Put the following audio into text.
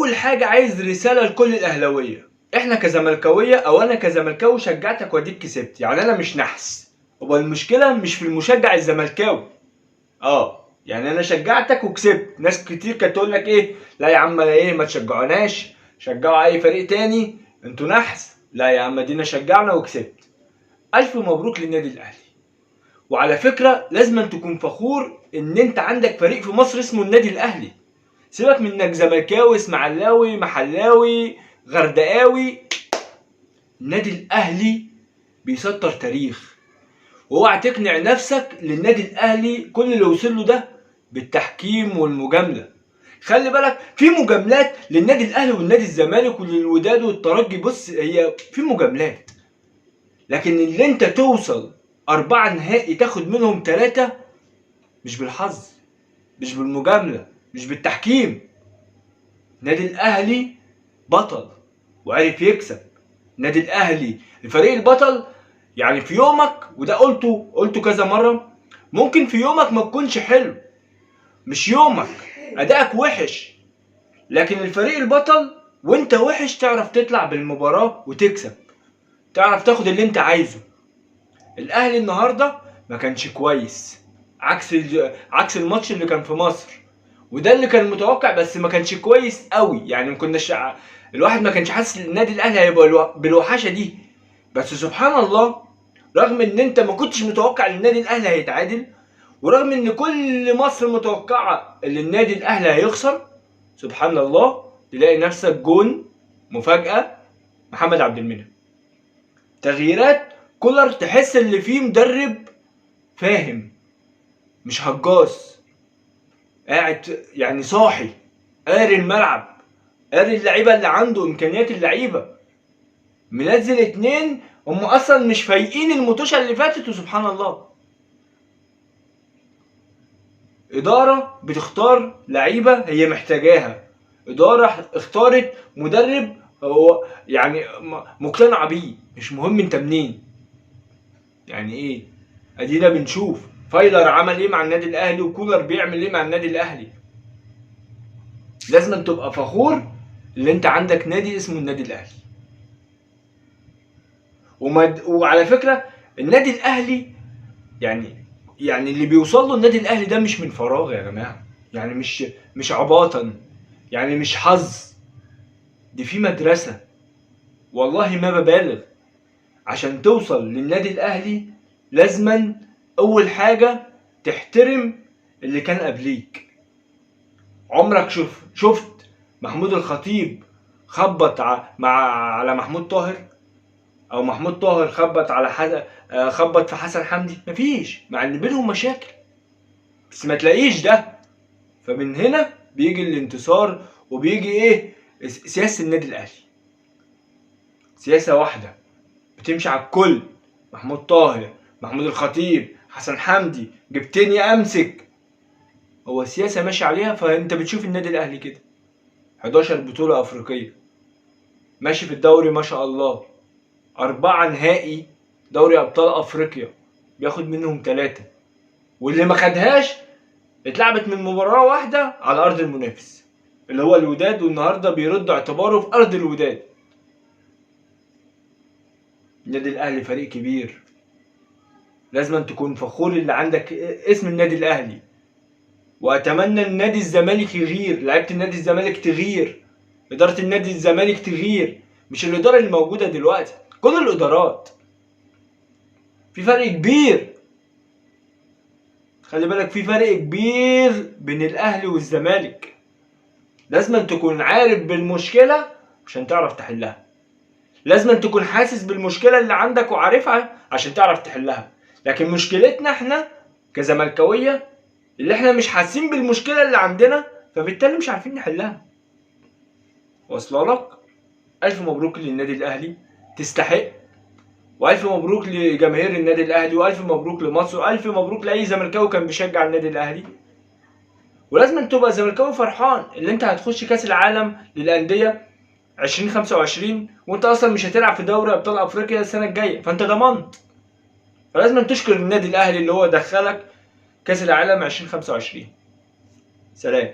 اول حاجه عايز رساله لكل الاهلاويه. احنا كزملكاويه او انا كزملكاوي شجعتك واديك كسبت، يعني انا مش نحس. هو المشكله مش في المشجع الزملكاوي. يعني انا شجعتك وكسبت. ناس كتير كانت تقول لك ايه، لا يا عم ايه ما تشجعوناش، شجعوا اي فريق تاني، انتوا نحس. لا يا عم دينا شجعنا وكسبت. الف مبروك للنادي الاهلي. وعلى فكره لازم تكون فخور ان انت عندك فريق في مصر اسمه النادي الاهلي. سيبك من انك زملكاوي اسماعيلاوي محلاوي غردقاوي، النادي الاهلي بيسطر تاريخ. واوعى تقنع نفسك للنادي الاهلي كل اللي وصل له ده بالتحكيم والمجامله. خلي بالك في مجاملات للنادي الاهلي والنادي الزمالك وللوداد والترجي. بص هي في مجاملات، لكن اللي انت توصل 4 نهائي تاخد منهم 3 مش بالحظ، مش بالمجامله، مش بالتحكيم. النادي الاهلي بطل وعرف يكسب. النادي الاهلي الفريق البطل. يعني في يومك، وده قلته كذا مره، ممكن في يومك ما تكونش حلو، مش يومك ادائك وحش، لكن الفريق البطل وانت وحش تعرف تطلع بالمباراه وتكسب، تعرف تاخد اللي انت عايزه. الاهلي النهارده ما كانش كويس، عكس الماتش اللي كان في مصر، وده اللي كان متوقع، بس ما كانش كويس قوي. يعني ما كناش، الواحد ما كانش حاسس ان النادي الاهلي هيبقى بالوحشه دي. بس سبحان الله، رغم ان انت ما كنتش متوقع ان النادي الاهلي هيتعادل، ورغم ان كل مصر متوقعه ان النادي الاهلي هيخسر، سبحان الله تلاقي نفسك جون مفاجاه محمد عبد المنعم. تغييرات كولر تحس اللي فيه مدرب فاهم، مش هجاص، قاعد يعني صاحي، قاري الملعب، قاري اللعيبه اللي عنده امكانيات اللعيبه. منزل 2 هم اصلا مش فايقين الموتوشه اللي فاتت، وسبحان الله اداره بتختار لعيبه هي محتاجاها. اداره اختارت مدرب هو يعني مقتنع بيه، مش مهم انت منين. يعني ايه، ادينا بنشوف فايلر عمل ايه مع النادي الاهلي وكولر بيعمل ايه مع النادي الاهلي. لازم تبقى فخور اللي انت عندك نادي اسمه النادي الاهلي. وعلى فكره النادي الاهلي يعني اللي بيوصل له النادي الاهلي ده مش من فراغ يا جماعه، يعني مش عباطا، يعني مش حظ، دي في مدرسه، والله ما ببالغ. عشان توصل للنادي الاهلي لازما اول حاجه تحترم اللي كان قبليك. عمرك شفت محمود الخطيب خبط على محمود طاهر، او محمود طاهر خبط في حسن حمدي؟ مفيش، مع ان بينهم مشاكل، بس ما تلاقيش ده. فمن هنا بيجي الانتصار، وبيجي ايه سياسة النادي الاهلي، سياسة واحدة بتمشي على الكل. محمود طاهر، محمود الخطيب، حسن حمدي، جبتني امسك، هو سياسة ماشي عليها. فانت بتشوف النادي الاهلي كده 11 بطولة افريقية، ماشي في الدوري ما شاء الله، 4 نهائي دوري ابطال افريقيا بياخد منهم 3، واللي ما خدهاش اتلعبت من مباراة واحدة على ارض المنافس اللي هو الوداد، والنهاردة بيرد اعتباره في ارض الوداد. النادي الاهلي فريق كبير، لازم تكون فخور اللي عندك اسم النادي الاهلي. واتمنى النادي الزمالك يغير، لعيبه النادي الزمالك تغير، اداره النادي الزمالك تغير، مش الاداره اللي موجوده دلوقتي، كل الادارات. في فرق كبير، خلي بالك في فرق كبير بين الاهلي والزمالك. لازم تكون عارف بالمشكله عشان تعرف تحلها، لازم تكون حاسس بالمشكله اللي عندك وعارفها عشان تعرف تحلها. لكن مشكلتنا احنا كزملكاويه اللي احنا مش حاسين بالمشكله اللي عندنا، فبالتالي مش عارفين نحلها. واصله لك؟ الف مبروك للنادي الاهلي، تستحق. والف مبروك لجماهير النادي الاهلي، والف مبروك لمصر، والف مبروك لاي زملكاوي كان بيشجع النادي الاهلي. ولازم تبقى زملكاوي فرحان اللي انت هتخش كاس العالم للانديه 2025 وانت اصلا مش هتلعب في دوري ابطال افريقيا السنه الجايه، فانت ضمنت. فلازم تشكر النادي الاهلي اللي هو دخلك كاس العالم 2025. سلام.